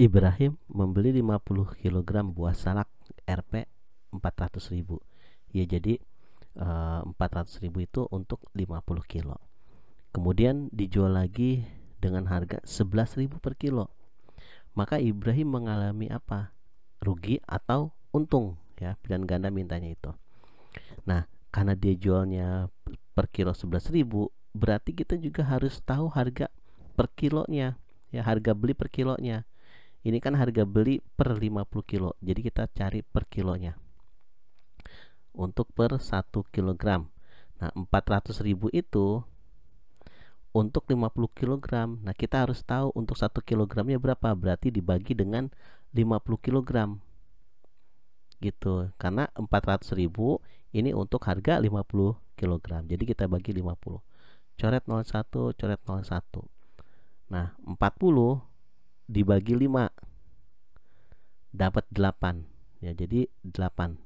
Ibrahim membeli 50 kg buah salak Rp 400.000. Ya, jadi 400.000 itu untuk 50 kilo. Kemudian dijual lagi dengan harga 11.000 per kilo. Maka Ibrahim mengalami apa? Rugi atau untung, ya. Pilihan ganda mintanya itu. Nah, karena dia jualnya per kilo 11.000, berarti kita juga harus tahu harga per kilonya, ya, harga beli per kilonya. Ini kan harga beli per 50 kilo. Jadi kita cari per kilonya. Untuk per 1 kilogram. Nah, 400.000 itu untuk 50 kilogram. Nah, kita harus tahu untuk 1 kilogramnya berapa. Berarti dibagi dengan 50 kilogram. Gitu. Karena 400.000 ini untuk harga 50 kilogram. Jadi kita bagi 50. Coret 01, coret 01. Nah, 40 dibagi 5 dapat 8, ya, jadi 8.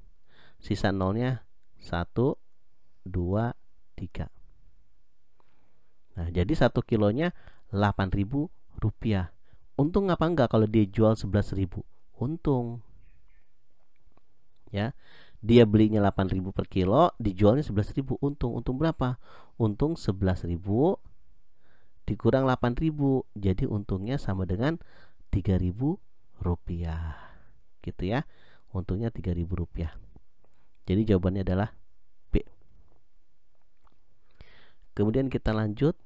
Sisa nolnya 1, 2, 3. Nah, jadi 1 kilonya 8.000 rupiah. Untung apa enggak kalau dia jual 11.000? Untung, ya. Dia belinya 8.000 per kilo, dijualnya 11.000. Untung berapa? Untung 11.000 dikurang 8.000, jadi untungnya sama dengan 3.000 rupiah, gitu ya. Untungnya 3.000 rupiah. Jadi jawabannya adalah B. Kemudian kita lanjut.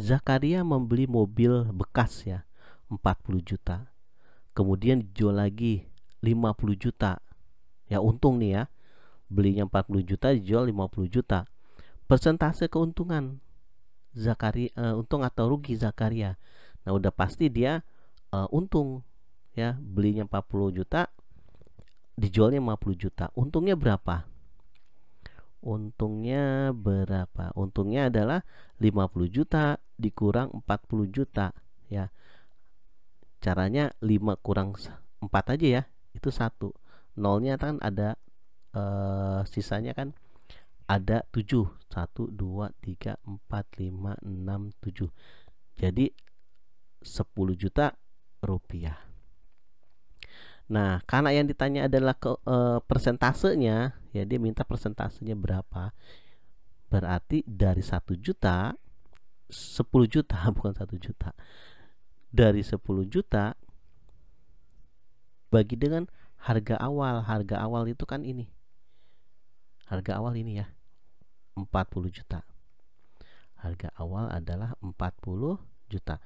Zakaria membeli mobil bekas, ya, 40 juta. Kemudian dijual lagi 50 juta. Ya, untung nih, ya. Belinya 40 juta, dijual 50 juta. Persentase keuntungan Zakaria, untung atau rugi Zakaria. Nah, udah pasti dia untung, ya. Belinya 40 juta, dijualnya 50 juta. Untungnya berapa? Untungnya adalah 50 juta dikurang 40 juta, ya. Caranya 5 kurang 4 aja, ya. Itu 1. Nolnya kan ada sisanya kan ada 7. 1, 2, 3, 4, 5, 6, 7. Jadi 10 juta rupiah. Nah, karena yang ditanya adalah persentasenya, ya, dia minta persentasenya berapa. Berarti dari 1 juta 10 juta bukan 1 juta. Dari 10 juta bagi dengan harga awal. Harga awal itu kan ini. Harga awal ini, ya, 40 juta. Harga awal adalah 40 juta.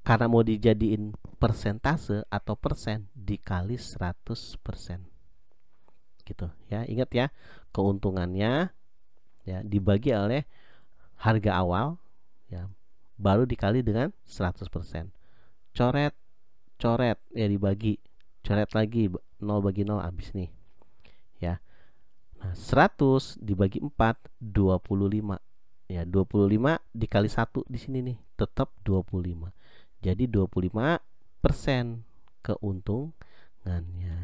Karena mau dijadiin persentase atau persen, dikali 100%. Gitu, ya. Ingat, ya, keuntungannya, ya, dibagi oleh harga awal, ya, baru dikali dengan 100%. Coret, ya, dibagi. Coret lagi, 0 bagi 0 habis nih, ya. Nah, 100 dibagi 4, 25. Ya, 25 dikali 1 di sini nih, tetap 25. Jadi 25% keuntungannya.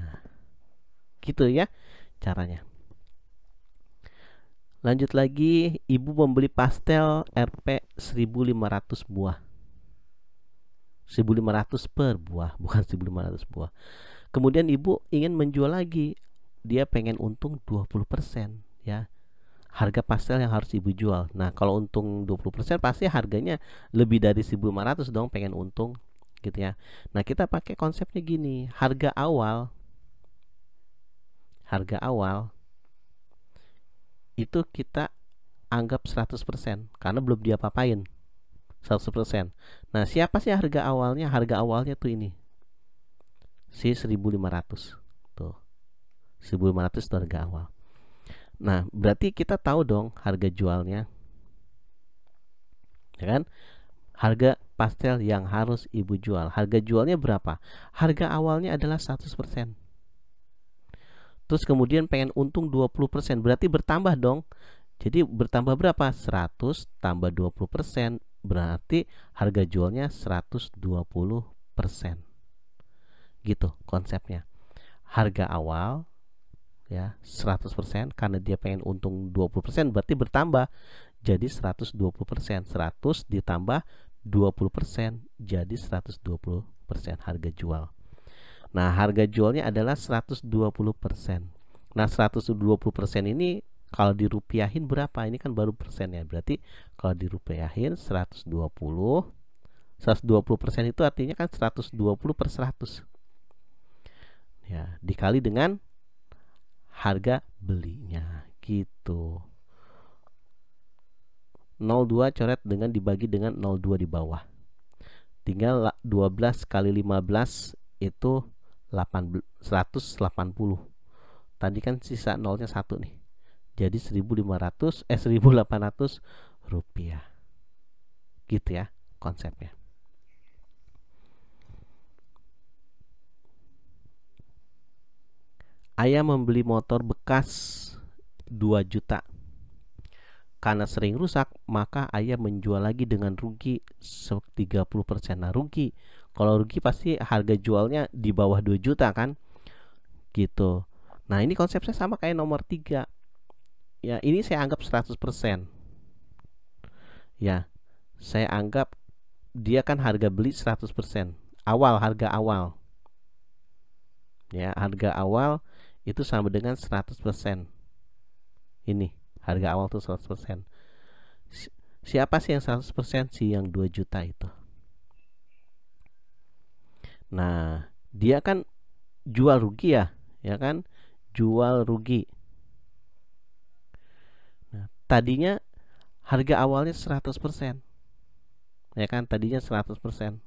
Gitu, ya, caranya. Lanjut lagi, ibu membeli pastel Rp 1.500 buah. 1.500 per buah, bukan 1.500 buah. Kemudian ibu ingin menjual lagi. Dia pengen untung 20%, ya. Harga pastel yang harus ibu jual. Nah, kalau untung 20% pasti harganya lebih dari 1.500 dong, pengen untung, gitu, ya. Nah, kita pakai konsepnya gini. Harga awal itu kita anggap 100% karena belum diapa-apain. 100%. Nah, siapa sih harga awalnya? Harga awalnya tuh ini, si 1.500. Tuh, 1.500 itu harga awal. Nah, berarti kita tahu dong harga jualnya, ya kan? Harga pastel yang harus ibu jual. Harga jualnya berapa? Harga awalnya adalah 100%. Terus kemudian pengen untung 20%, berarti bertambah dong. Jadi bertambah berapa? 100 tambah 20%, berarti harga jualnya 120%. Gitu konsepnya. Harga awal, ya, 100%, karena dia pengen untung 20%, berarti bertambah jadi 120%. 100 ditambah 20% jadi 120% harga jual. Nah, harga jualnya adalah 120%. Nah, 120% ini kalau dirupiahin berapa? Ini kan baru persennya. Berarti kalau dirupiahin 120% itu artinya kan 120 per 100. Ya, dikali dengan harga belinya gitu. 02 coret dengan dibagi dengan 02 di bawah. Tinggal 12 kali 15 itu 180. Tadi kan sisa nolnya 1 nih. Jadi 1.800 rupiah. Gitu ya konsepnya. Ayah membeli motor bekas 2 juta. Karena sering rusak, maka ayah menjual lagi dengan rugi 30%. Nah, rugi. Kalau rugi pasti harga jualnya di bawah 2 juta kan? Gitu. Nah, ini konsepnya sama kayak nomor 3. Ya, ini saya anggap 100%. Ya, saya anggap dia kan harga beli 100%. Harga awal. Ya, harga awal itu sama dengan 100%. Ini, harga awal tuh 100%. Siapa sih yang 100%? Si yang 2 juta itu. Nah, dia kan jual rugi ya kan? Jual rugi. Nah, tadinya harga awalnya 100%. Ya kan? Tadinya 100%.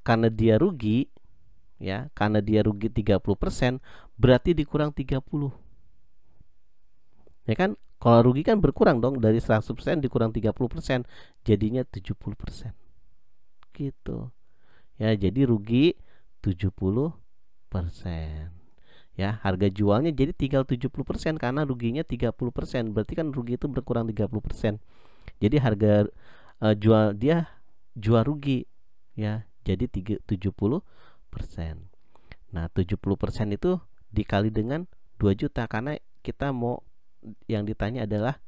Karena dia rugi, ya, karena dia rugi 30%, berarti dikurang 30. Ya kan? Kalau rugi kan berkurang dong, dari 100% dikurang 30%, jadinya 70%. Gitu. Ya, jadi rugi 70%. Ya, harga jualnya jadi tinggal 70% karena ruginya 30%. Berarti kan rugi itu berkurang 30%. Jadi harga jual dia jual rugi ya, jadi 70%. Nah, 70% itu dikali dengan 2 juta karena kita mau, yang ditanya adalah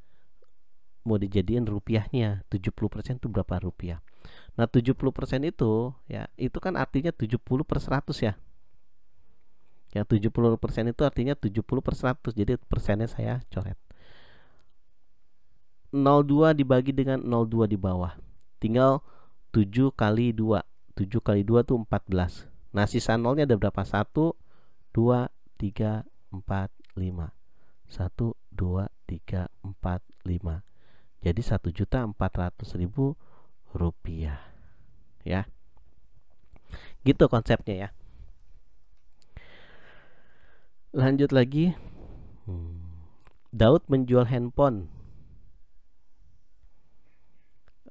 mau dijadiin rupiahnya. 70% itu berapa rupiah? Nah, 70% itu ya, itu kan artinya 70 per 100 ya. Yang 70% itu artinya 70 per 100. Jadi persennya saya coret. 02 dibagi dengan 02 di bawah. Tinggal 7 kali 2. 7 kali 2 itu 14. Nah, sisa nolnya ada berapa? 1, 2, 3, 4, 5. 1, 2, 3, 4, 5. Jadi 1.400.000 rupiah. Ya. Gitu konsepnya ya. Lanjut lagi. Daud menjual handphone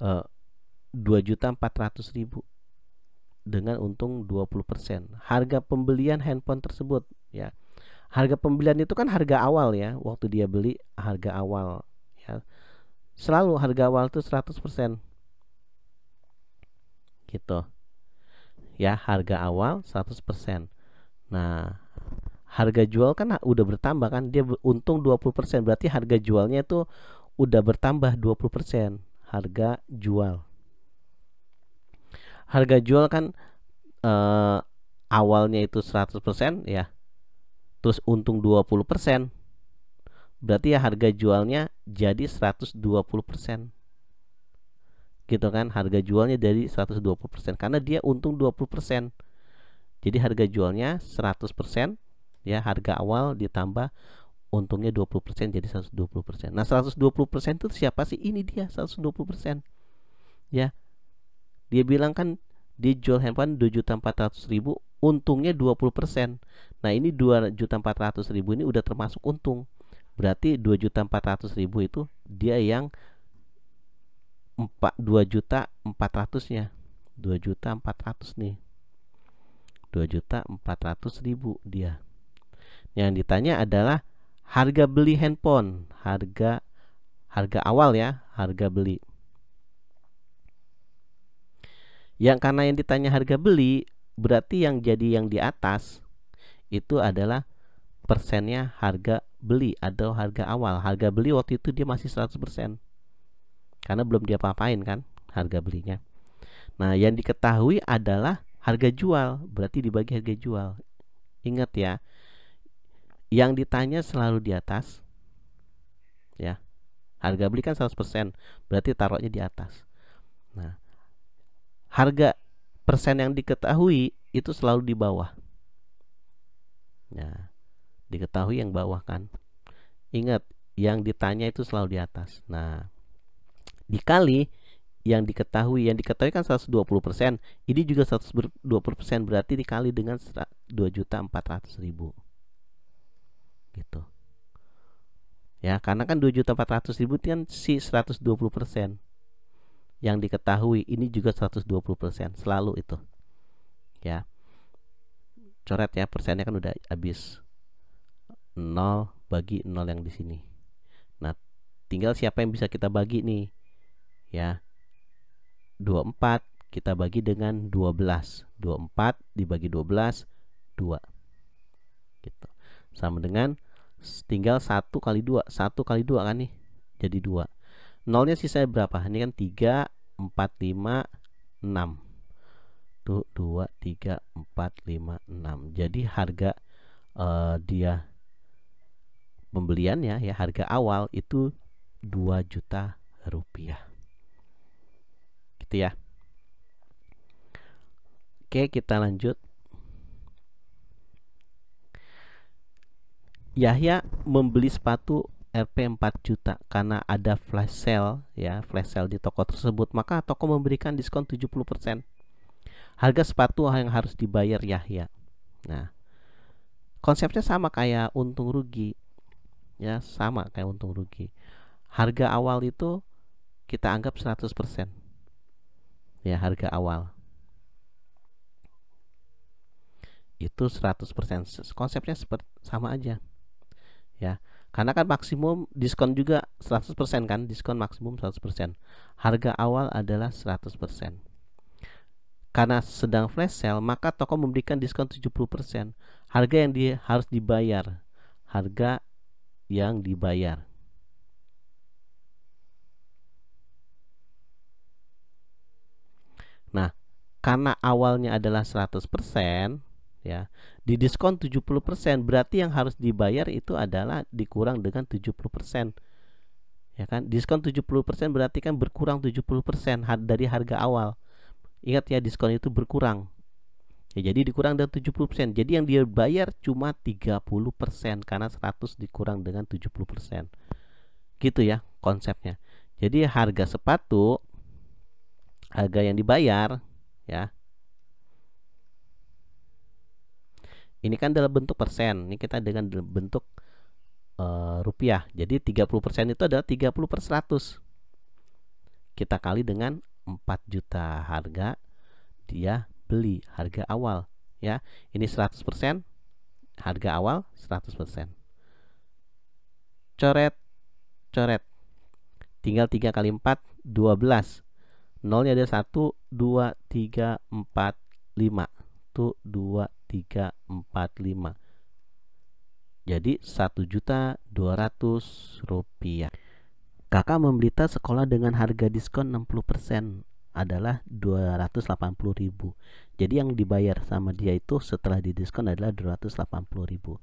2.400.000 dengan untung 20%. Harga pembelian handphone tersebut ya. Harga pembelian itu kan harga awal ya, waktu dia beli harga awal ya. Selalu harga awal itu 100%. Gitu. Ya, harga awal 100%. Nah, harga jual kan udah bertambah kan, dia untung 20%, berarti harga jualnya itu udah bertambah 20%. Harga jual. Harga jual kan awalnya itu 100% ya. Terus untung 20%. Berarti ya harga jualnya jadi 120%. Gitu kan, harga jualnya dari 120% karena dia untung 20%. Jadi harga jualnya 100% ya, harga awal ditambah untungnya 20% jadi 120%. Nah, 120% itu siapa sih? Ini dia 120%. Ya. Dia bilang kan dia jual handphone 2.400.000, untungnya 20%. Nah, ini 2.400.000 ini udah termasuk untung. Berarti 2.400.000 itu dia yang 2.400.000-nya. 2.400.000 nih. 2.400.000 dia. Yang ditanya adalah harga beli handphone, harga awal ya, harga beli. Yang karena yang ditanya harga beli, berarti yang jadi yang di atas itu adalah persennya harga beli atau harga awal. Harga beli waktu itu dia masih 100%. Karena belum dia apa-apain kan. harga belinya. Nah, yang diketahui adalah harga jual, berarti dibagi harga jual. Ingat ya, yang ditanya selalu di atas. Ya. Harga beli kan 100%, berarti taruhnya di atas. Nah, harga persen yang diketahui itu selalu di bawah. Ya, diketahui yang bawah kan. Ingat, yang ditanya itu selalu di atas. Nah, dikali yang diketahui kan 120%, ini juga 120%, berarti dikali dengan 2.400.000. Gitu. Ya, karena kan 2.400.000 kan si 120%. Yang diketahui ini juga 120%, selalu itu. Ya. Coret ya, persennya kan udah habis. 0 bagi 0 yang di sini. Nah, tinggal siapa yang bisa kita bagi nih. Ya. 24 kita bagi dengan 12. 24 dibagi 12, 2. Gitu. Sama dengan tinggal 1 kali 2. 1 kali 2 kan nih. Jadi 2. Nolnya sisa berapa? Ini kan 3, 4, 5, 6. Tuh 2, 3, 4, 5, 6. Jadi harga dia pembeliannya ya, harga awal itu 2 juta rupiah. Gitu ya. Oke, kita lanjut. Yahya membeli sepatu Rp 4 juta karena ada flash sale ya, flash sale di toko tersebut, maka toko memberikan diskon 70%. Harga sepatu yang harus dibayar Yahya. Nah, konsepnya sama kayak untung rugi. Ya, sama kayak untung rugi. Harga awal itu kita anggap 100%. Ya, harga awal. Itu 100%. Konsepnya sama aja. Ya. Karena kan maksimum diskon juga 100% kan, diskon maksimum 100%. Harga awal adalah 100%. Karena sedang flash sale, maka toko memberikan diskon 70%. Harga yang harus dibayar. Harga yang dibayar. Nah, karena awalnya adalah 100%, ya, di diskon 70%, berarti yang harus dibayar itu adalah dikurang dengan 70%. Ya kan? Diskon 70% berarti kan berkurang 70% dari harga awal. Ingat ya, diskon itu berkurang. Ya, jadi dikurang dengan 70%. Jadi yang dia bayar cuma 30% karena 100 dikurang dengan 70%. Gitu ya konsepnya. Jadi harga sepatu, harga yang dibayar ya, ini kan dalam bentuk persen. Ini kita dengan bentuk rupiah. Jadi 30% itu adalah 30/100. Kita kali dengan 4 juta harga dia beli, harga awal ya. Ini 100%, harga awal 100%. Coret. Tinggal 3 kali 4, 12. Nolnya ada 1, 2, 3, 4, 5. Tuh 2, 3, 4, 5. Jadi 1.200.000 rupiah. Kakak membeli tas sekolah dengan harga diskon 60% adalah 280.000. Jadi yang dibayar sama dia itu setelah didiskon adalah 280.000.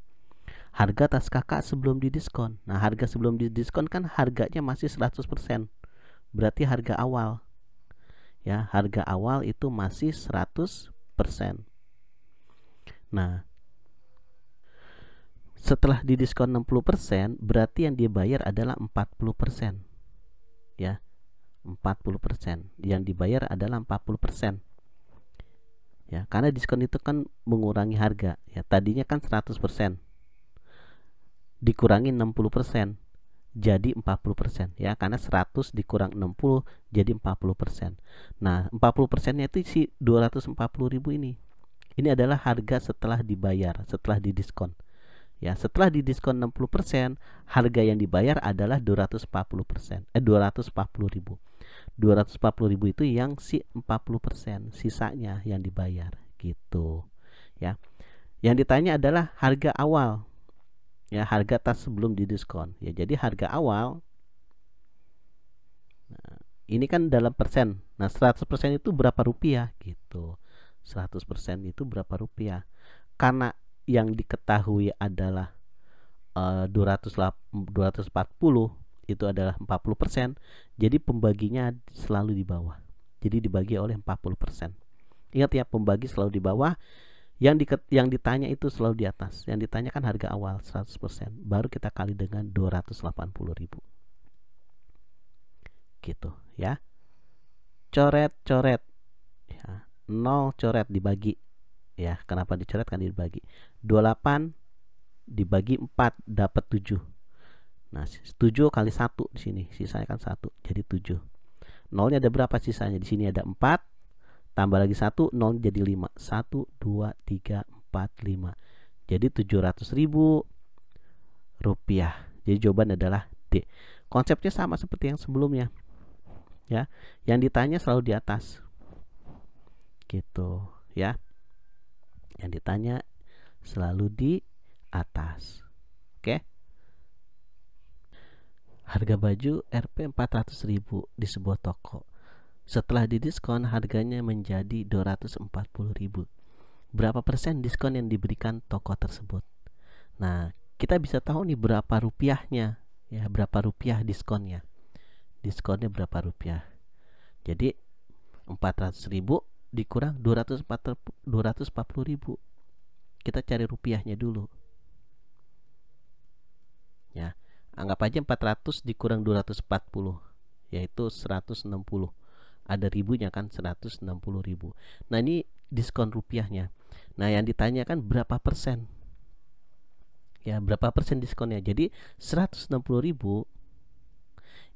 Harga tas kakak sebelum didiskon. Nah, harga sebelum didiskon kan harganya masih 100%. Berarti harga awal. Ya, harga awal itu masih 100%. Nah, setelah didiskon 60%, berarti yang dia bayar adalah 40%. Ya, 40%. Yang dibayar adalah 40%. Ya, karena diskon itu kan mengurangi harga. Ya, tadinya kan 100%. Dikurangi 60%. Jadi 40%. Ya, karena 100 dikurang 60 jadi 40%. Nah, 40%-nya itu si 240.000 ini. Ini adalah harga setelah dibayar, setelah didiskon. Ya, setelah didiskon 60%, harga yang dibayar adalah 240%. 240.000. 240.000 itu yang si 40%, sisanya yang dibayar gitu. Ya. Yang ditanya adalah harga awal. Ya, harga tas sebelum didiskon. Ya, jadi harga awal Ini kan dalam persen. Nah, 100% itu berapa rupiah gitu. 100% itu berapa rupiah? Karena yang diketahui adalah 240 itu adalah 40%. Jadi pembaginya selalu di bawah. Jadi dibagi oleh 40%. Ingat ya, pembagi selalu di bawah, yang ditanya itu selalu di atas. Yang ditanya kan harga awal 100%, baru kita kali dengan 280.000. Gitu ya. Coret-coret ya. 0 coret dibagi ya. Kenapa dicoret? Kan dibagi. 28 dibagi 4 dapat 7. Nah, 7 kali 1 di sini, sisanya kan 1, jadi 7. Nolnya ada berapa sisanya? Di sini ada 4, tambah lagi 1, nol jadi 5. 1, 2, 3, 4, 5. Jadi 700.000 rupiah. Jadi jawaban adalah D. Konsepnya sama seperti yang sebelumnya. Ya, yang ditanya selalu di atas. Gitu, ya. Yang ditanya selalu di atas. Oke. Harga baju Rp 400.000 di sebuah toko. Setelah didiskon harganya menjadi 240.000. Berapa persen diskon yang diberikan toko tersebut? Nah, kita bisa tahu nih berapa rupiahnya, ya, berapa rupiah diskonnya. Diskonnya berapa rupiah? Jadi 400.000 dikurang 240.000. Kita cari rupiahnya dulu. Ya, anggap aja 400 dikurang 240, yaitu 160. Ada ribunya kan, 160.000. Nah, ini diskon rupiahnya. Nah, yang ditanya kan berapa persen? Ya, berapa persen diskonnya? Jadi 160.000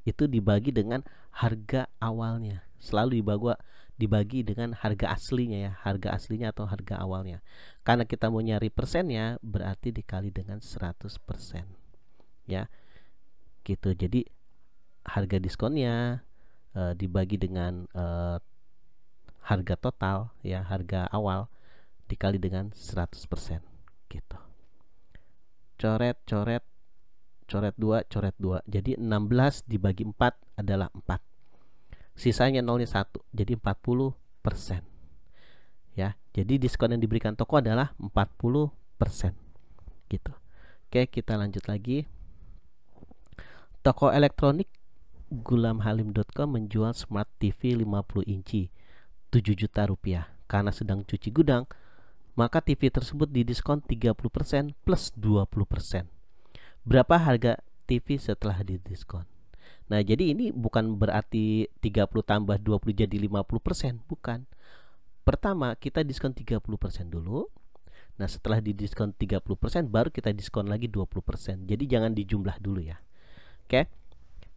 itu dibagi dengan harga awalnya. Selalu dibagi dengan harga aslinya ya, harga aslinya atau harga awalnya. Karena kita mau nyari persennya, berarti dikali dengan 100%. Ya. Gitu. Jadi harga diskonnya dibagi dengan harga total ya, harga awal dikali dengan 100%. Gitu. Coret 2, coret 2. Jadi 16 dibagi 4 adalah 4. Sisanya nolnya 1. Jadi 40%. Ya. Jadi diskon yang diberikan toko adalah 40%. Gitu. Oke, kita lanjut lagi. Toko elektronik gulamhalim.com menjual Smart TV 50 inci 7 juta rupiah. Karena sedang cuci gudang, maka TV tersebut didiskon 30% plus 20%. Berapa harga TV setelah didiskon? Nah, jadi ini bukan berarti 30 tambah 20 jadi 50%, bukan. Pertama, kita diskon 30% dulu. Nah, setelah didiskon 30% baru kita diskon lagi 20%. Jadi jangan dijumlah dulu ya. Oke.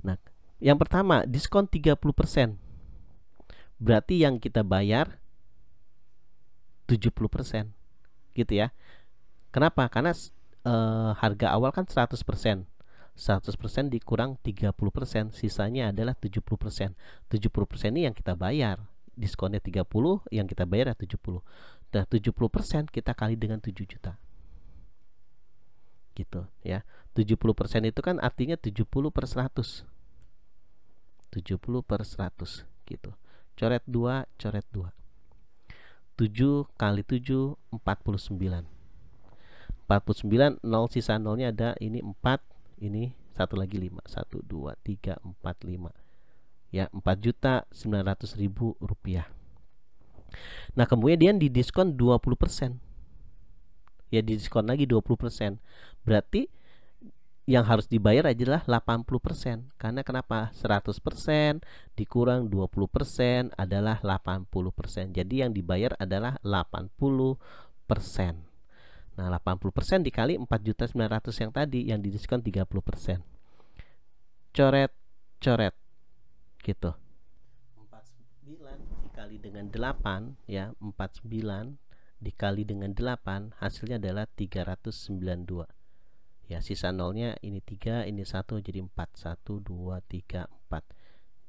Nah, yang pertama, diskon 30%. Berarti yang kita bayar 70%. Gitu ya. Kenapa? Karena harga awal kan 100%. 100% dikurang 30%, sisanya adalah 70%. 70% ini yang kita bayar. Diskonnya 30, yang kita bayar 70. Dan 70% kita kali dengan 7 juta. Gitu ya. 70% itu kan artinya 70 per 100. 70 per 100 gitu. Coret 2, coret 2. 7 kali 7 49. 49, 0 sisa nolnya ada, ini 4, ini satu lagi 5. 1 2 3 4 5. Ya, 4.900.000 rupiah. Nah, kemudian didiskon 20%. Ya, didiskon lagi 20%. Berarti yang harus dibayar adalah 80%. Karena kenapa? 100% dikurang 20% adalah 80%. Jadi yang dibayar adalah 80%. Nah, 80% dikali 4.900.000 yang tadi, yang didiskon 30%. Coret, coret. Gitu. 49 dikali dengan 8 ya, 49 dikali dengan 8 hasilnya adalah 392. Ya, sisa nolnya ini 3, ini 1, jadi 4. 1 2 3 4.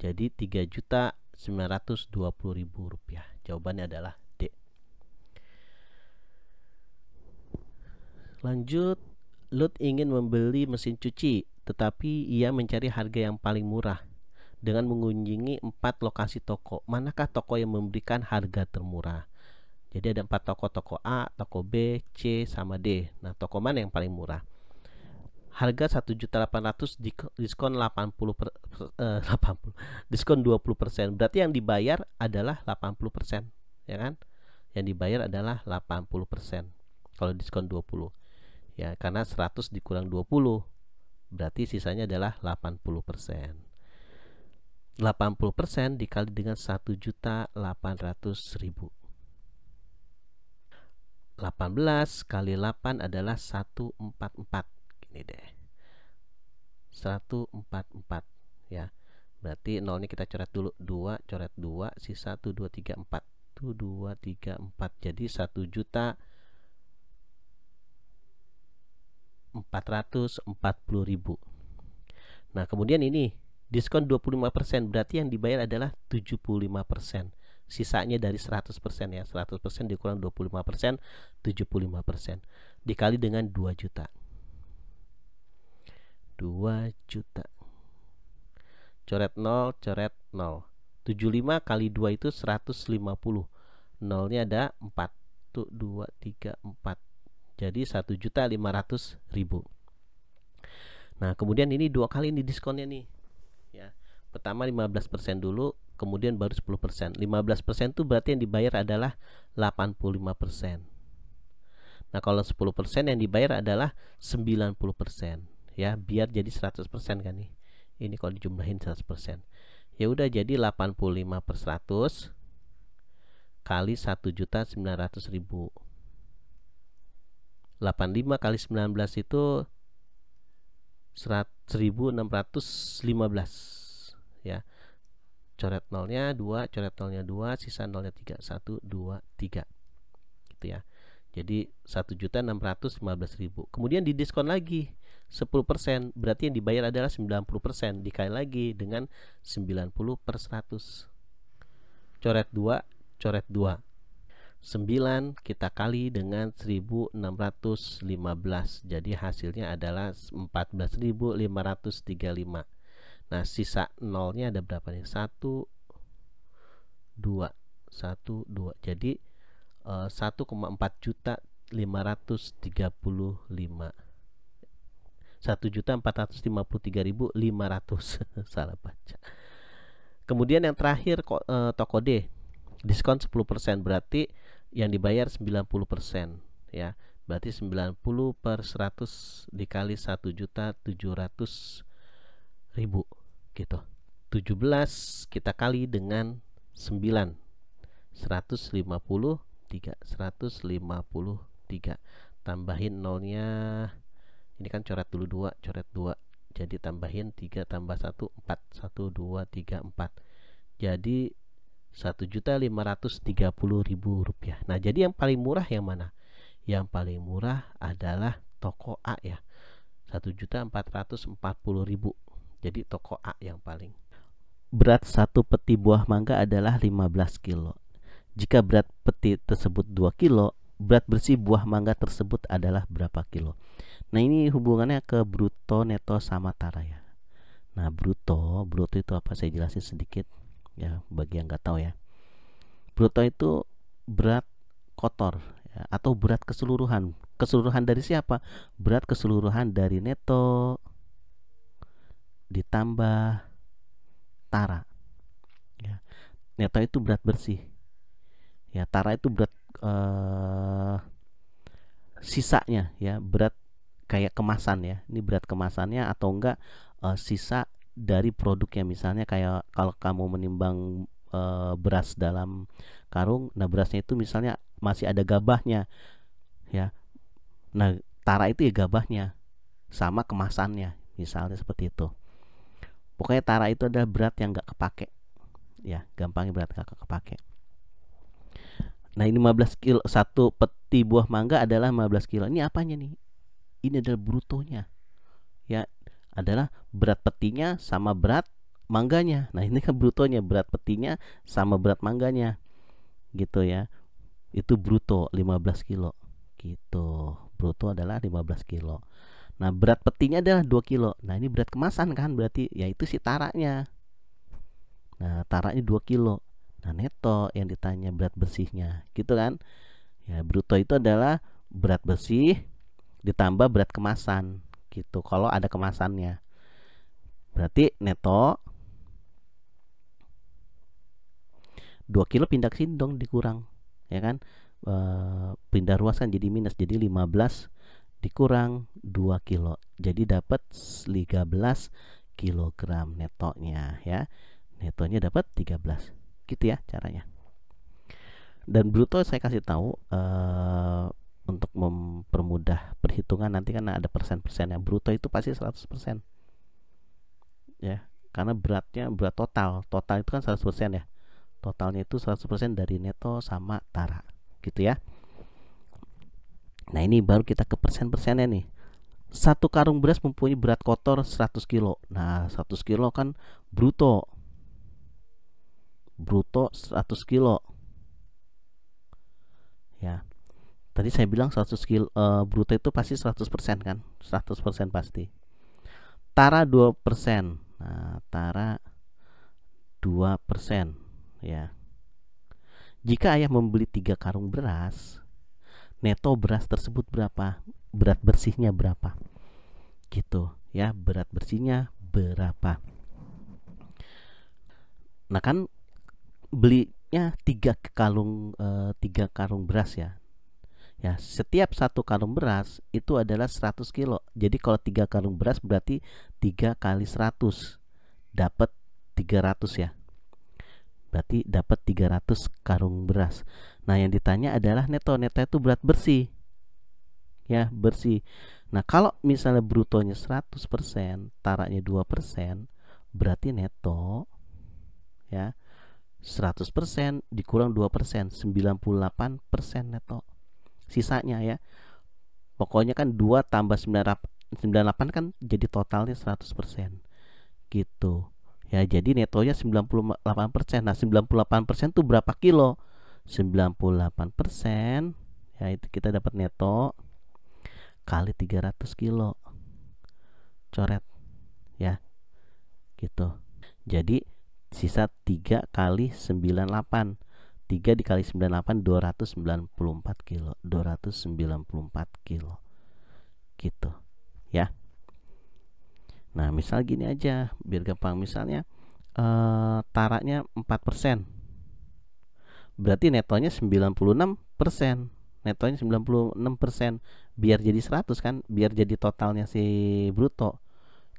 Jadi 3.920.000 rupiah. Jawabannya adalah D. Lanjut, Lut ingin membeli mesin cuci, tetapi ia mencari harga yang paling murah. dengan mengunjungi 4 lokasi toko. Manakah toko yang memberikan harga termurah? Jadi ada 4 toko, toko A, toko B, C, sama D. Nah, toko mana yang paling murah? Harga 1.800.000 diskon 80 diskon 20%. Berarti yang dibayar adalah 80%, ya kan? Yang dibayar adalah 80% kalau diskon 20. Ya, karena 100 dikurang 20 berarti sisanya adalah 80%. 80% dikali dengan 1.800.000. 18 kali 8 adalah 144. Gini deh. 144 ya. Berarti nolnya kita coret dulu, 2 coret 2, sisa 1 2 3 4. 1 2 3 4. Jadi 1.440.000. Nah, kemudian ini diskon 25%, berarti yang dibayar adalah 75%. Sisanya dari 100% ya. 100% dikurang 25%, 75%. Dikali dengan 2 juta. 2 juta. Coret 0, coret 0. 75 kali 2 itu 150. Nolnya ada 4. 1 2 3 4. Jadi 1.500.000. Nah, kemudian ini 2 kali ini diskonnya nih. Ya. Pertama 15% dulu, kemudian baru 10%. 15% itu berarti yang dibayar adalah 85%. Nah, kalau 10% yang dibayar adalah 90%. Ya, biar jadi 100% kan nih. Ini kalau dijumlahin 100%. Ya udah, jadi 85 per 100 kali 1.900.000. 85 kali 19 itu 1.615 ya. Coret nolnya 2, coret nolnya 2, sisa nolnya 3. 1 2 3 gitu ya. Jadi 1.615.000. Kemudian didiskon lagi 10%, berarti yang dibayar adalah 90%. Dikali lagi dengan 90 per 100. Coret 2, coret 2. 9 kita kali dengan 1.615. Jadi hasilnya adalah 14.535. Nah, sisa nolnya ada berapa nih? 1 2 1 2. Jadi 1,4 juta 535. 1.453.500. Salah baca. Kemudian yang terakhir toko D, diskon 10%, berarti yang dibayar 90% ya. Berarti 90 per 100 dikali 1.700.000 gitu. 17 kita kali dengan 9. 153. Tambahin nolnya. Ini kan coret dulu 2, coret 2. Jadi tambahin 3 tambah 1 4. 1 2 3 4. Jadi 1.530.000 rupiah. Nah, jadi yang paling murah yang mana? Yang paling murah adalah toko A ya. 1.440.000. Jadi toko A yang paling. Berat satu peti buah mangga adalah 15 kilo. Jika berat peti tersebut 2 kilo, berat bersih buah mangga tersebut adalah berapa kilo? Nah, ini hubungannya ke bruto, neto, sama tara ya. Nah, bruto itu apa? Saya jelasin sedikit ya bagi yang nggak tahu ya. Bruto itu berat kotor ya, atau berat keseluruhan. Keseluruhan dari siapa? Berat keseluruhan dari neto ditambah tara ya. Neto itu berat bersih ya, tara itu berat sisanya ya, berat kayak kemasan ya. Ini berat kemasannya atau enggak sisa dari produknya. Misalnya kayak kalau kamu menimbang beras dalam karung, nah berasnya itu misalnya masih ada gabahnya ya. Nah, tara itu ya gabahnya sama kemasannya, misalnya seperti itu. Pokoknya tara itu adalah berat yang nggak kepake ya, gampangnya berat nggak kepake. Nah, ini 15 kilo, satu peti buah mangga adalah 15 kilo. Ini apanya nih? Ini adalah brutonya ya, adalah berat petinya sama berat mangganya. Nah, ini kan brutonya, berat petinya sama berat mangganya gitu ya. Itu bruto 15 kilo gitu. Bruto adalah 15 kilo. Nah, berat petinya adalah 2 kilo. Nah, ini berat kemasan kan, berarti ya itu si taranya Nah, taranya 2 kilo. Nah, neto yang ditanya berat bersihnya, gitu kan? Ya, bruto itu adalah berat bersih ditambah berat kemasan, gitu. Kalau ada kemasannya. Berarti neto 2 kilo pindah ke sini dong, dikurang, ya kan? Pindah ruas kan jadi minus, jadi 15 dikurang 2 kilo, jadi dapat 13 kilogram netonya, ya. Netonya dapat 13, gitu ya caranya. Dan bruto saya kasih tahu untuk mempermudah perhitungan, nanti kan ada persen-persennya. Bruto itu pasti 100%, ya, karena berat total itu kan 100% ya. Totalnya itu 100% dari neto sama tara, gitu ya. Nah, ini baru kita ke persen-persennya nih. Satu karung beras mempunyai berat kotor 100 kilo. Nah, 100 kilo kan bruto 100 kilo, ya. Tadi saya bilang 100 kilo bruto itu pasti 100% kan, 100% pasti. Tara 2%. Nah, tara 2%, ya. Jika ayah membeli 3 karung beras, neto beras tersebut berapa? Berat bersihnya berapa? Gitu, ya, berat bersihnya berapa? Nah, kan belinya 3 karung beras, ya. Ya, setiap satu karung beras itu adalah 100 kilo. Jadi kalau 3 karung beras berarti 3 kali 100 dapat 300, ya. Berarti dapat 300 karung beras. Nah, yang ditanya adalah neto. Neto itu berat bersih, ya, bersih. Nah, kalau misalnya brutonya 100%, taranya 2%, berarti neto, ya, 100% dikurang 2%, 98% neto. Sisanya, ya. Pokoknya kan 2 tambah 98 kan jadi totalnya 100%. Gitu. Ya, jadi netonya 98%. Nah, 98% itu berapa kilo? 98%, ya, itu kita dapat neto kali 300 kilo. Coret, ya. Gitu. Jadi sisa 3 kali 98. 3 dikali 98 294 kilo. 294 kilo. Gitu, ya. Nah, misal gini aja biar gampang. Misalnya taranya 4%, berarti netonya 96%. Netonya 96%, biar jadi 100 kan, biar jadi totalnya si bruto.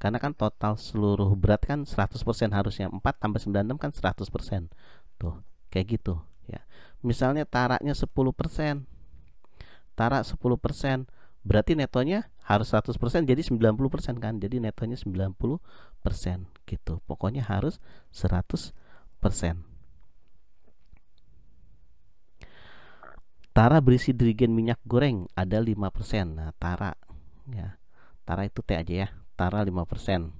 Karena kan total seluruh berat kan 100% harusnya. 4 tambah 96 kan 100%. Tuh, kayak gitu, ya. Misalnya taranya 10%. Tara 10%, berarti netonya harus 100%, jadi 90% kan. Jadi netonya 90%, gitu. Pokoknya harus 100%. Tara berisi dirigen minyak goreng ada 5%. Nah, tara, ya. Tara itu T aja, ya. Tara 5%.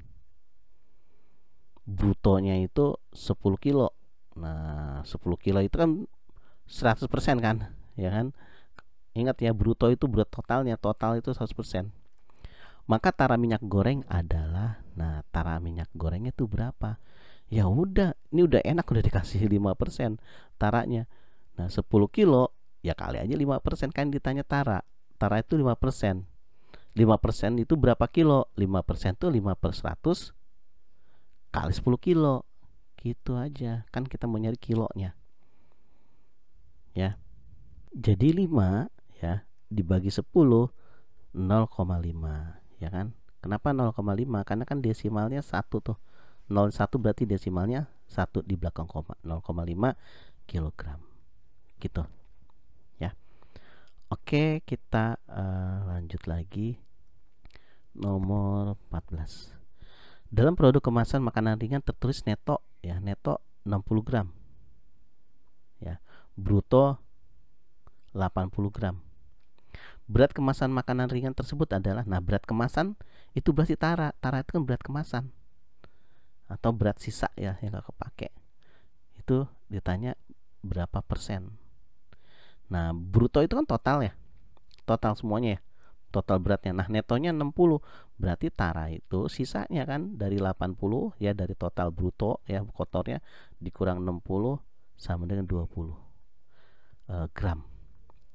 Brutonya itu 10 kilo. Nah, 10 kilo itu kan 100% kan, ya kan? Ingat ya, bruto itu berat totalnya. Total itu 100%. Maka tara minyak goreng adalah, nah, tara minyak gorengnya itu berapa? Ya udah, ini udah enak, udah dikasih 5% taranya. Nah, 10 kilo ya kali aja 5%, kan ditanya tara. Tara itu 5%. 5% itu berapa kilo? 5% itu 5/100 kali 10 kilo. Gitu aja. Kan kita mau nyari kilonya, ya. Jadi 5, ya, dibagi 10 0,5, ya kan? Kenapa 0,5? Karena kan desimalnya 1 tuh. 0,1 berarti desimalnya 1 di belakang koma. 0,5 kilogram. Gitu, ya. Oke, kita lanjut lagi. Nomor 14. Dalam produk kemasan makanan ringan tertulis neto, ya, neto 60 gram. Ya, bruto 80 gram. Berat kemasan makanan ringan tersebut adalah, nah, berat kemasan itu berarti tara. Tara itu kan berat kemasan atau berat sisa, ya, yang gak kepake. Itu ditanya berapa persen. Nah, bruto itu kan total, ya. Total semuanya, ya. Total beratnya. Nah, netonya 60. Berarti Tara itu sisanya kan dari 80 ya, dari total bruto ya kotornya dikurang 60 sama dengan 20 gram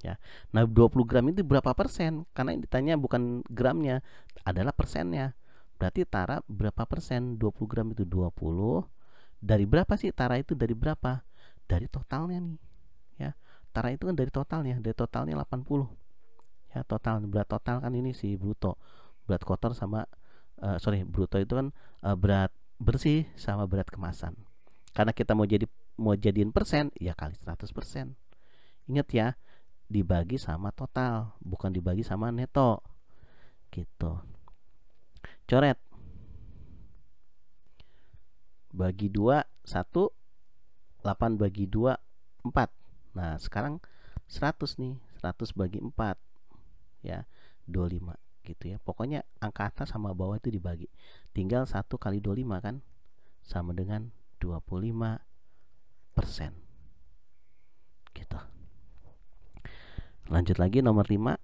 ya. Nah 20 gram itu berapa persen? Karena yang ditanya bukan gramnya, adalah persennya. Berarti Tara berapa persen? 20 gram itu 20. Dari berapa sih Tara itu, dari berapa? Dari totalnya nih ya. Tara itu kan dari totalnya 80 ya. Total, berat total kan ini si bruto, berat kotor sama bruto itu kan berat bersih sama berat kemasan. Karena kita mau jadiin persen ya kali 100%. Ingat ya, dibagi sama total, bukan dibagi sama neto gitu. Coret, bagi 2 1, 8 bagi 2 4. Nah sekarang 100 nih, 100 bagi 4 ya 25 gitu ya. Pokoknya angka atas sama bawah itu dibagi, tinggal 1 kali 25 kan sama dengan 25% gitu. Lanjut lagi nomor 5.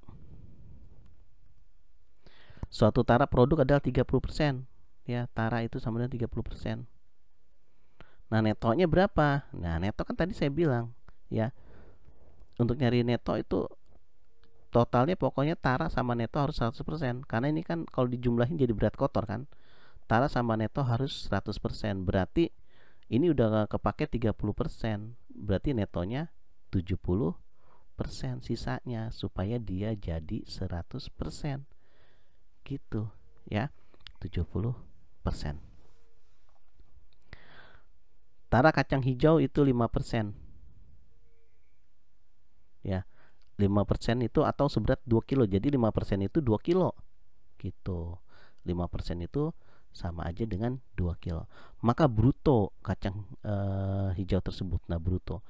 Suatu Tara produk adalah 30% ya. Tara itu sama dengan 30%. Nah netonya berapa? Nah neto kan tadi saya bilang ya, untuk nyari neto itu totalnya pokoknya Tara sama neto harus 100%. Karena ini kan kalau dijumlahin jadi berat kotor kan. Tara sama neto harus 100%. Berarti ini udah kepake 30%. Berarti netonya 70% sisanya, supaya dia jadi 100% gitu ya. 70%. Tara kacang hijau itu 5% ya. 5% itu atau seberat 2 kilo. Jadi 5% itu 2 kilo gitu. 5% itu sama aja dengan 2 kilo. Maka bruto kacang hijau tersebut. Nah bruto.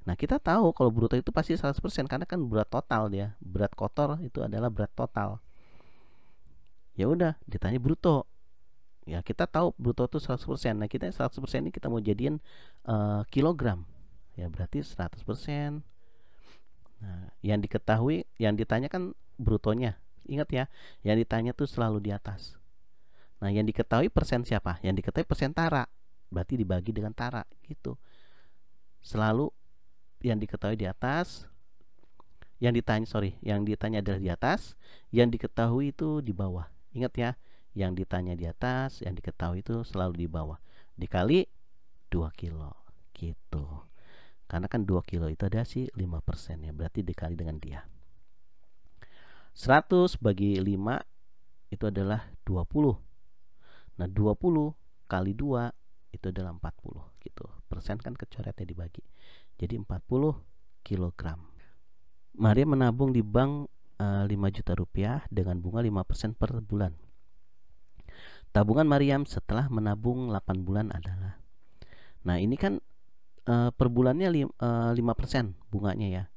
Nah kita tahu kalau bruto itu pasti 100% karena kan berat total dia. Berat kotor itu adalah berat total. Ya udah, ditanya bruto. Ya kita tahu bruto itu 100%. Nah kita 100% ini kita mau jadiin kilogram. Ya berarti 100%. Nah, yang diketahui, yang ditanya kan brutonya. Ingat ya, yang ditanya tuh selalu di atas. Nah, yang diketahui persen siapa? Yang diketahui persen Tara. Berarti dibagi dengan Tara gitu. Selalu yang diketahui di atas. Yang ditanya adalah di atas, yang diketahui itu di bawah. Ingat ya, yang ditanya di atas, yang diketahui itu selalu di bawah. Dikali 2 kilo gitu. Karena kan 2 kilo itu ada sih 5% ya, berarti dikali dengan dia. 100 bagi 5 itu adalah 20. Nah 20 kali 2 itu adalah 40 gitu. Persen kan kecoretnya dibagi. Jadi 40 kilogram. Maria menabung di bank 5 juta rupiah dengan bunga 5% per bulan. Tabungan Mariam setelah menabung 8 bulan adalah. Nah ini kan per bulannya 5% bunganya ya.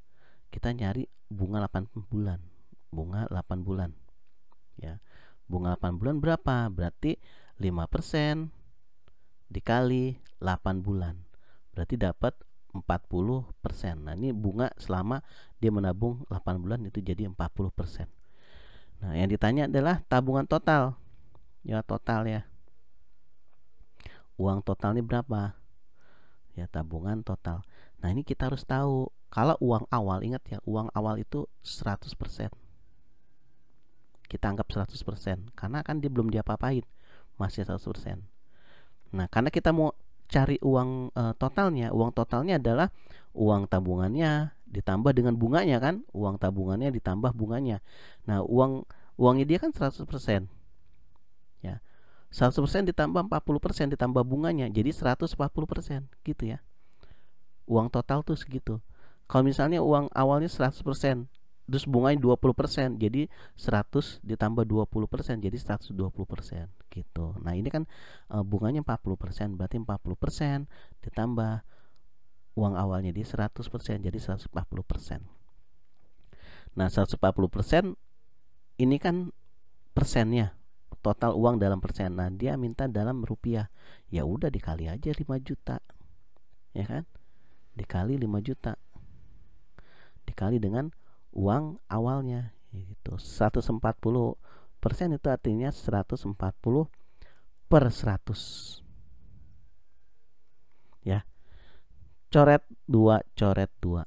Kita nyari bunga 8 bulan. Bunga 8 bulan ya. Bunga 8 bulan berapa? Berarti 5% dikali 8 bulan. Berarti dapat 40%. Nah ini bunga selama dia menabung 8 bulan itu jadi 40%. Nah yang ditanya adalah tabungan total. Ya total ya. Uang totalnya berapa? Ya tabungan total. Nah ini kita harus tahu, kalau uang awal, ingat ya, uang awal itu 100%. Kita anggap 100% karena kan dia belum diapa-apain, masih 100%. Nah karena kita mau cari uang totalnya, uang totalnya adalah uang tabungannya ditambah dengan bunganya kan, uang tabungannya ditambah bunganya. Nah uangnya dia kan 100% ya. 100% ditambah 40% ditambah bunganya jadi 140% gitu ya. Uang total tuh segitu. Kalau misalnya uang awalnya 100%, terus bunganya 20%, jadi 100 ditambah 20% jadi 120% gitu. Nah, ini kan bunganya 40%, berarti 40% ditambah uang awalnya di 100% jadi 140%. Nah, 140% ini kan persennya. Total uang dalam persen. Nah, dia minta dalam rupiah. Ya udah dikali aja 5 juta. Ya kan? Dikali 5 juta. Dikali dengan uang awalnya gitu. 140 25% itu artinya 140 per 100. Ya. Coret 2, coret 2.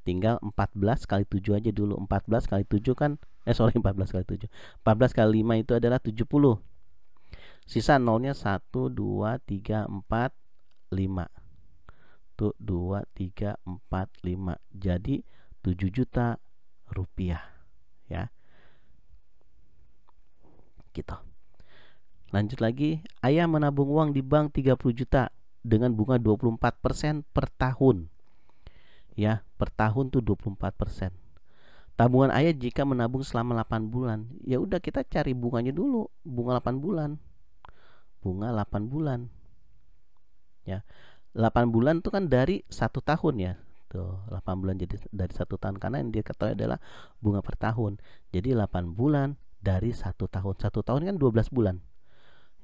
Tinggal 14 kali 7 aja dulu. 14 kali 7 kan 14 kali 7. 14 kali 5 itu adalah 70. Sisa nolnya 1 2 3 4 5. Tuh 2 3 4 5. Jadi 7 juta rupiah, ya. Gitu. Lanjut lagi, ayah menabung uang di bank 30 juta dengan bunga 24% per tahun. Ya, per tahun tuh 24%. Tabungan ayah jika menabung selama 8 bulan. Ya udah, kita cari bunganya dulu, bunga 8 bulan. Bunga 8 bulan. Ya. 8 bulan itu kan dari 1 tahun ya. Tuh, 8 bulan jadi dari 1 tahun karena yang dia ketahui adalah bunga per tahun. Jadi 8 bulan dari 1 tahun. 1 tahun kan 12 bulan.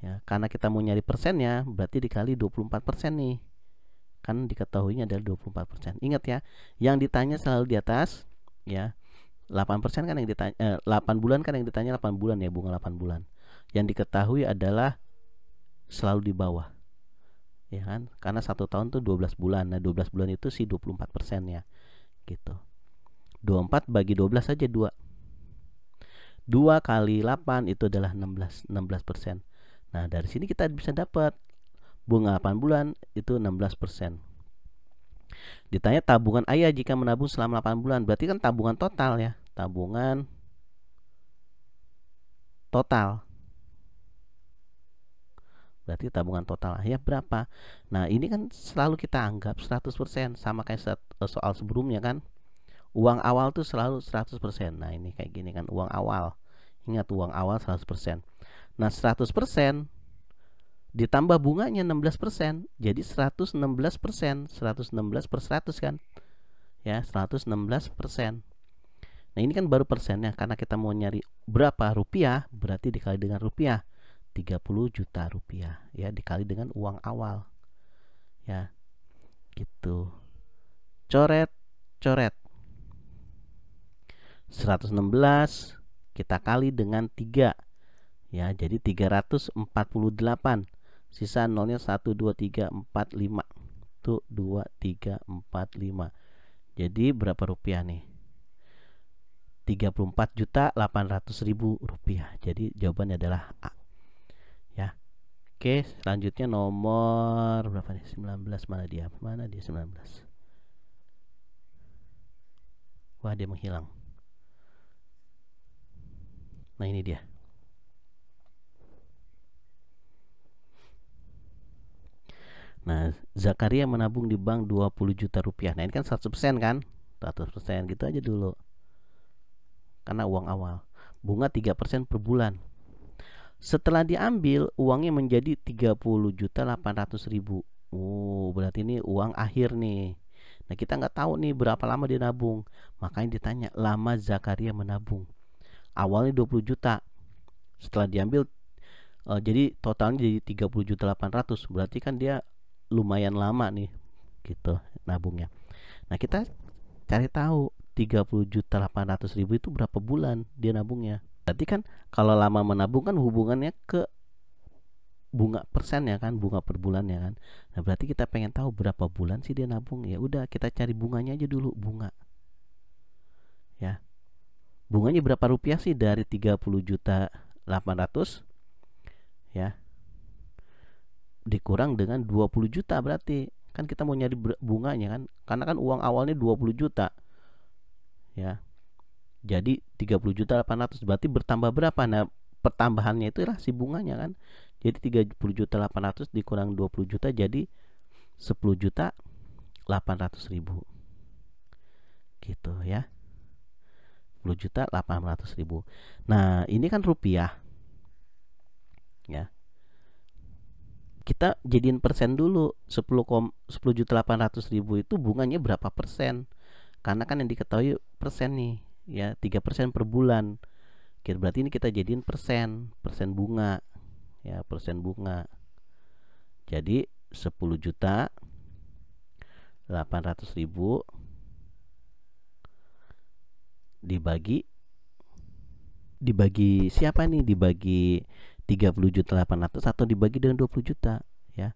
Ya, karena kita mau nyari persennya, berarti dikali 24% nih. Kan diketahuinya adalah 24%. Ingat ya, yang ditanya selalu di atas, ya. 8% kan yang ditanya 8 bulan kan yang ditanya 8 bulan ya, bunga 8 bulan. Yang diketahui adalah selalu di bawah. Ya kan? Karena 1 tahun tuh 12 bulan. Nah, 12 bulan itu sih 24% ya. Gitu. 24 bagi 12 aja 2. 2 kali 8 itu adalah 16%. Nah, dari sini kita bisa dapat bunga 8 bulan itu 16%. Ditanya tabungan ayah jika menabung selama 8 bulan. Berarti kan tabungan total ya. Tabungan total. Berarti tabungan total ayah berapa? Nah, ini kan selalu kita anggap 100%. Sama kayak soal sebelumnya kan. Uang awal tuh selalu 100%. Nah, ini kayak gini kan, uang awal. Ingat, uang awal 100%. Nah, 100% ditambah bunganya 16%, jadi 116%. 116 per 100 kan, ya, 116%. Nah, ini kan baru persennya. Karena kita mau nyari berapa rupiah, berarti dikali dengan rupiah, 30 juta rupiah, ya, dikali dengan uang awal, ya, gitu. Coret, coret. 116 kita kali dengan 3, ya, jadi 348. Sisa nolnya 1 2 3 4 5. Tuh 2 3 4 5. Jadi berapa rupiah nih? 34.800.000 rupiah. Jadi jawabannya adalah A. Ya. Oke, selanjutnya nomor berapa nih? 19. Mana dia? Mana dia 19? Wah, dia menghilang. Nah, ini dia. Nah, Zakaria menabung di bank 20 juta rupiah. Nah, ini kan 100% kan? 100% gitu aja dulu. Karena uang awal. Bunga 3% per bulan. Setelah diambil, uangnya menjadi 30.800.000. Berarti ini uang akhir nih. Nah, kita nggak tahu nih berapa lama dia nabung. Makanya ditanya lama Zakaria menabung. Awalnya 20 juta. Setelah diambil jadi totalnya jadi 30.800.000. Berarti kan dia lumayan lama nih gitu nabungnya. Nah, kita cari tahu 30.800.000 itu berapa bulan dia nabungnya. Berarti kan kalau lama menabung kan hubungannya ke bunga persen ya kan, bunga per bulan ya kan. Nah, berarti kita pengen tahu berapa bulan sih dia nabung. Ya udah, kita cari bunganya aja dulu, bunga. Ya. Bunganya berapa rupiah sih dari 30.800.000 ya? Dikurang dengan 20 juta berarti kan kita mau nyari bunganya kan, karena kan uang awalnya 20 juta ya, jadi 30.800.000 berarti bertambah berapa? Nah, pertambahannya itu lah si bunganya kan, jadi 30.800.000 dikurang 20 juta jadi 10.800.000 gitu ya, 10.800.000. Nah, ini kan rupiah ya, kita jadiin persen dulu. 10.800.000 itu bunganya berapa persen? Karena kan yang diketahui persen nih ya, 3% per bulan. Berarti ini kita jadiin persen bunga ya, persen bunga. Jadi 10.800.000 dibagi dibagi siapa nih? Dibagi 30.800.000 atau dibagi dengan 20 juta ya?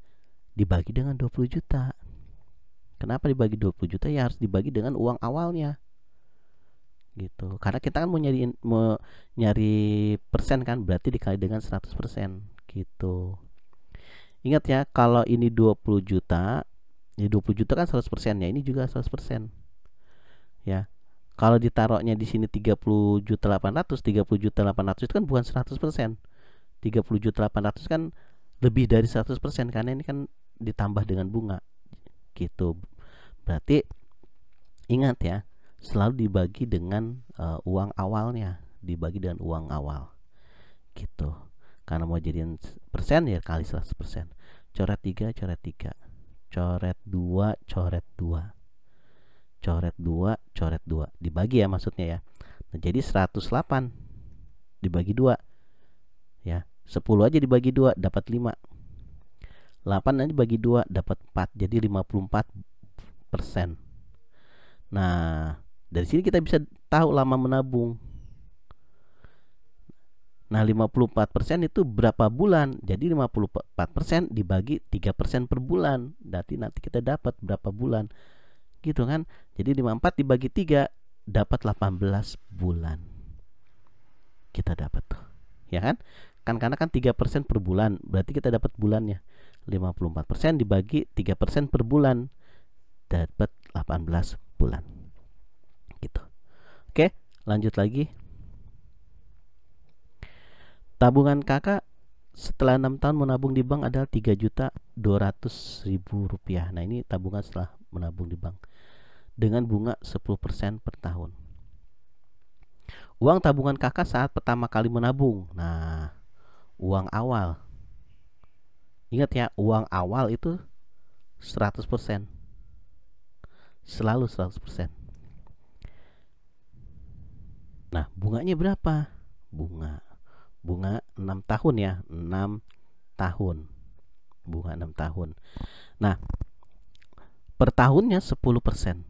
Dibagi dengan 20 juta. Kenapa dibagi 20 juta? Ya harus dibagi dengan uang awalnya. Gitu. Karena kita kan mau nyari persen kan, berarti dikali dengan 100% gitu. Ingat ya, kalau ini 20 juta, ya 20 juta kan 100%, ya ini juga 100%. Ya. Kalau ditaruhnya di sini 30.800.000 itu kan bukan 100%. 30.800.000 kan lebih dari 100% karena ini kan ditambah dengan bunga. Gitu. Berarti ingat ya, selalu dibagi dengan uang awalnya, dibagi dengan uang awal. Gitu. Karena mau jadiin persen ya kali 100%. Coret 3, coret 3. Coret 2, coret 2. Coret 2, coret 2. Dibagi ya maksudnya ya. Nah, jadi 108 dibagi 2. Ya, 10 aja dibagi 2 dapat 5. 8 aja dibagi 2 dapat 4. Jadi 54%. Nah, dari sini kita bisa tahu lama menabung. Nah, 54% itu berapa bulan? Jadi 54% dibagi 3% per bulan. Berarti nanti kita dapat berapa bulan. Gitu kan? Jadi 54 dibagi 3 dapat 18 bulan. Kita dapat tuh. Ya kan? Kan karena kan 3% per bulan, berarti kita dapat bulannya. 54% dibagi 3% per bulan dapat 18 bulan. Gitu. Oke, lanjut lagi. Tabungan kakak setelah 6 tahun menabung di bank adalah 3.200.000 rupiah. Nah, ini tabungan setelah menabung di bank dengan bunga 10% per tahun. Uang tabungan kakak saat pertama kali menabung. Nah, uang awal. Ingat ya, uang awal itu 100%. Selalu 100%. Nah, bunganya berapa? Bunga 6 tahun ya, 6 tahun. Bunga 6 tahun. Nah, per tahunnya 10%.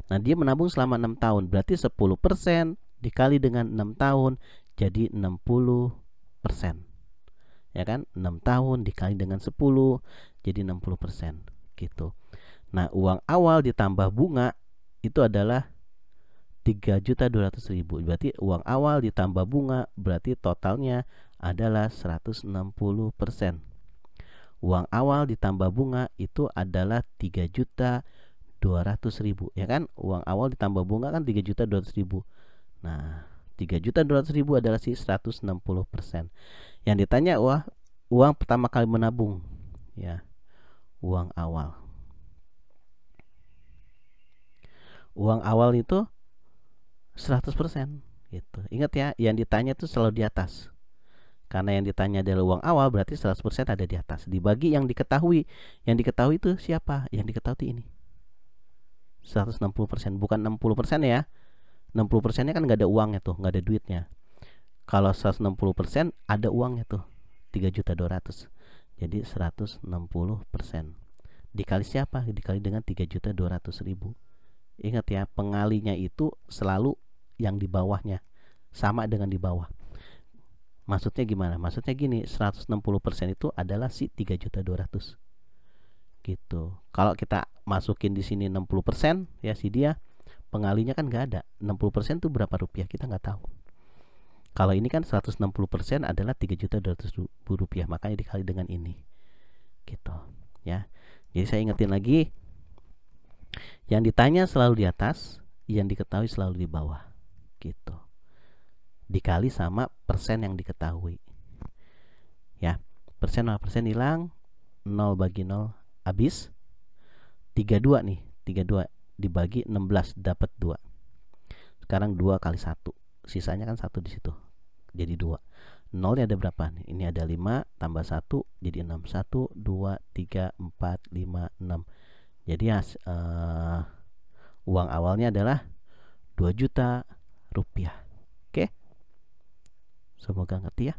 Nah, dia menabung selama 6 tahun, berarti 10% dikali dengan 6 tahun jadi 60%. Ya kan? 6 tahun dikali dengan 10 jadi 60% gitu. Nah, uang awal ditambah bunga itu adalah 3.200.000. Berarti uang awal ditambah bunga berarti totalnya adalah 160%. Uang awal ditambah bunga itu adalah 3.200.000, ya kan? Uang awal ditambah bunga kan 3.200.000. Nah, 3.200.000 adalah si 160%. Yang ditanya uang pertama kali menabung, ya. Uang awal. Uang awal itu 100% gitu. Ingat ya, yang ditanya itu selalu di atas. Karena yang ditanya adalah uang awal, berarti 100% ada di atas. Dibagi yang diketahui. Yang diketahui itu siapa? Yang diketahui ini 160%, bukan 60% ya. 60%-nya kan nggak ada uangnya tuh, nggak ada duitnya. Kalau 160% ada uangnya tuh, 3.200.000. Jadi 160%. Dikali siapa? Dikali dengan 3.200.000. Ingat ya, pengalinya itu selalu yang di bawahnya, sama dengan di bawah. Maksudnya gimana? Maksudnya gini, 160% itu adalah si 3.200.000 gitu. Kalau kita masukin di sini 60% ya, si dia pengalinya kan nggak ada. 60% itu berapa rupiah kita nggak tahu. Kalau ini kan 160% adalah 3.200.000 rupiah, makanya dikali dengan ini gitu ya. Jadi saya ingetin lagi, yang ditanya selalu di atas, yang diketahui selalu di bawah gitu. Dikali sama persen yang diketahui. Ya, persen sama persen hilang, 0 bagi 0 habis. 32 nih, 32 dibagi 16 dapat 2. Sekarang 2 kali 1. Sisanya kan 1 di situ. Jadi 2. 0-nya ada berapa nih? Ini ada 5 tambah 1 jadi 6. 1 2 3 4 5 6. Jadi uang awalnya adalah 2 juta rupiah. Oke? Semoga ngerti ya.